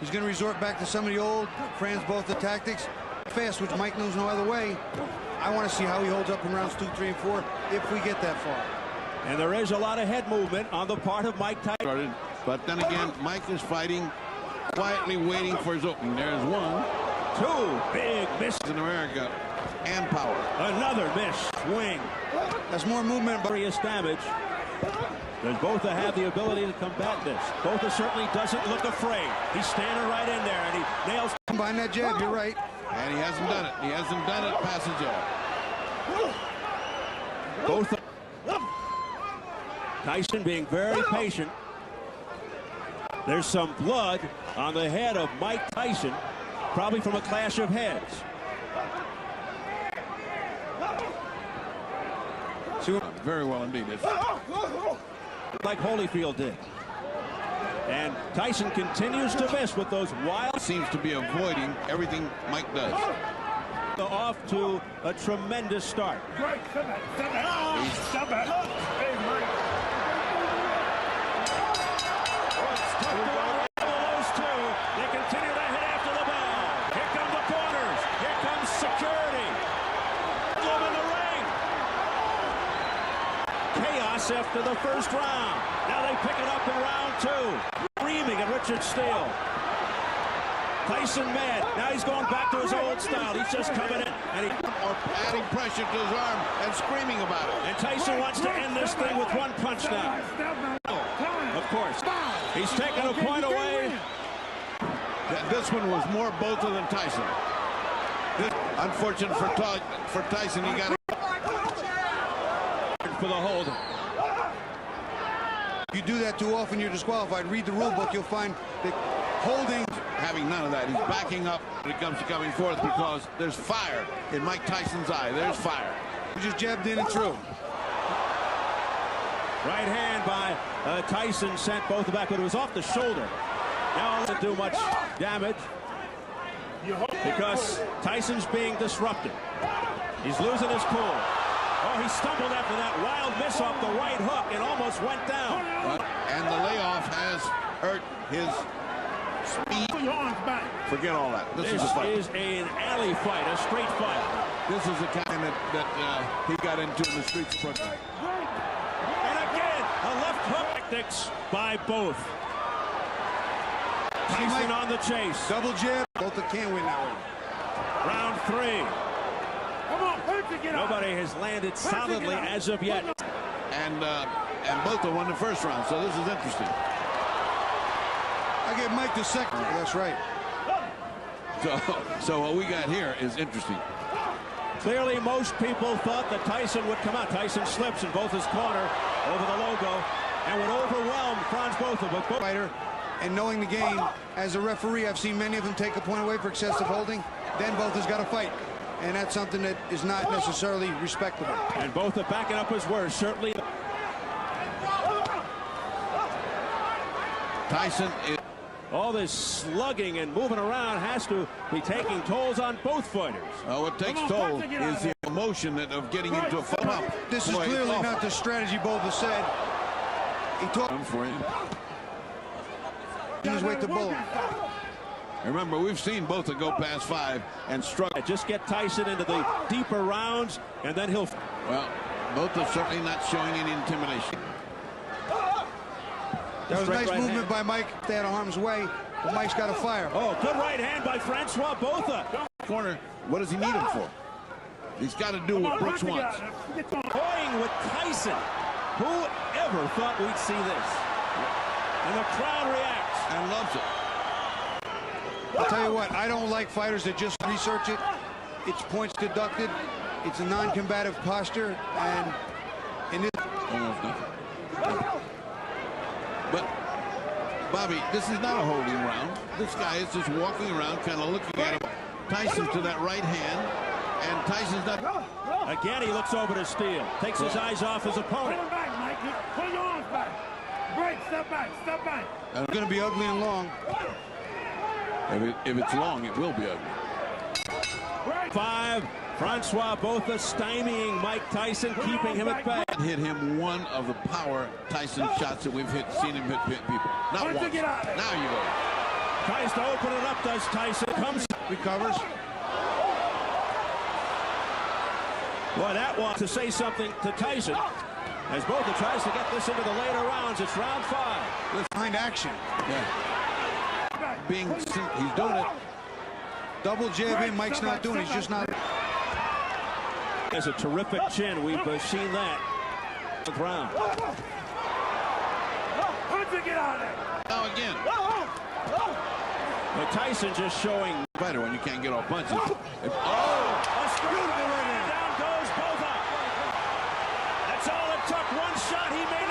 He's going to resort back to some of the old Francois Botha tactics. Fast, which Mike knows no other way. I want to see how he holds up in rounds 2, 3, and 4 if we get that far. And there is a lot of head movement on the part of Mike Tyson. But then again, Mike is fighting, quietly waiting for his opening. There's 1. 2 big misses in America, and power. Another miss swing. That's more movement. Serious damage. Does Botha have the ability to combat this? Botha certainly doesn't look afraid. He's standing right in there, and he nails. Combine that jab, you're right. And he hasn't done it. He hasn't done it past the jab. Botha. Tyson being very patient. There's some blood on the head of Mike Tyson, probably from a clash of heads. Very well indeed. Like Holyfield did. And Tyson continues to miss with those wild. Seems to be avoiding everything Mike does. Off to a tremendous start. They continue to hit after the bell. Here come the corners. Here comes security. In the ring. Chaos after the first round. Now they pick it up in round 2. Screaming at Richard Steele. Tyson mad. Now he's going back to his old style. He's just coming in and adding pressure to his arm and screaming about it. And Tyson wants to end this thing with 1 punch now. Of course. He's taking a point away. This one was more Botha than Tyson. Unfortunate for Tyson, he got for the hold. If you do that too often, you're disqualified. Read the rule book, you'll find that holding. Having none of that. He's backing up when it comes to coming forth because there's fire in Mike Tyson's eye. There's fire. He just jabbed in and through. Right hand by Tyson sent Botha back, but it was off the shoulder. Now it doesn't do much damage because Tyson's being disrupted. He's losing his cool. Oh, he stumbled after that wild miss off the right hook and almost went down. And the layoff has hurt his speed. Forget all that. This is a fight. This is an alley fight, a straight fight. This is the kind that he got into in the streets of Brooklyn. And again, a left hook tactics by both. Tyson on the chase. Double jab. Botha can't win that one. Round 3. Nobody has landed solidly as of yet. And Botha won the first round, so this is interesting. I give Mike the second. That's right. So what we got here is interesting. Clearly, most people thought that Tyson would come out. Tyson slips in Botha's corner over the logo and would overwhelm Francois Botha. But fighter, and knowing the game, as a referee, I've seen many of them take a point away for excessive holding. Then Botha's got to fight. And that's something that is not necessarily respectable. And Botha backing up his words, certainly. Tyson is... All this slugging and moving around has to be taking tolls on both fighters. What takes toll is the emotion of getting into a fight. This is clearly not the strategy Botha said. He talked for him. He's way to bull. Remember, we've seen Botha go past 5 and struggle. Just get Tyson into the deeper rounds, and then he'll... Well, Botha certainly not showing any intimidation. That was nice movement by Mike. Stay out of harm's way, but Mike's got to fire. Oh, good right hand by Francois Botha. Corner, what does he need him for? He's got to do what Brooks wants. Toying with Tyson. Who ever thought we'd see this? And the crowd reacts. And loves it. I'll tell you what, I don't like fighters that just research it. It's points deducted. It's a non-combative posture, and in this... Almost nothing. But, Bobby, this is not a holding round. This guy is just walking around, kind of looking at him. Tyson to that right hand, and Tyson's not... Again, he looks over to Steele. Takes his eyes off his opponent. Pull back, Mike. Pull your arms back. Break, step back, step back. It's going to be ugly and long. If it's long, it will be ugly. 5. Francois Botha stymieing Mike Tyson, keeping him at bay. Hit him one of the power Tyson shots that we've seen him hit people. Not once. Now you go. Tries to open it up, does Tyson. Comes, recovers. Boy, that was to say something to Tyson. As Botha tries to get this into the later rounds, it's round 5. Behind action. Yeah. He's doing it. Double jab in, Mike's not doing it. He's just not. Has a terrific chin. We've seen that. 4th round. Now again. But Tyson just showing Better when you can't get off punches. a straight right hand. Down goes Botha. That's all it took. One shot. He made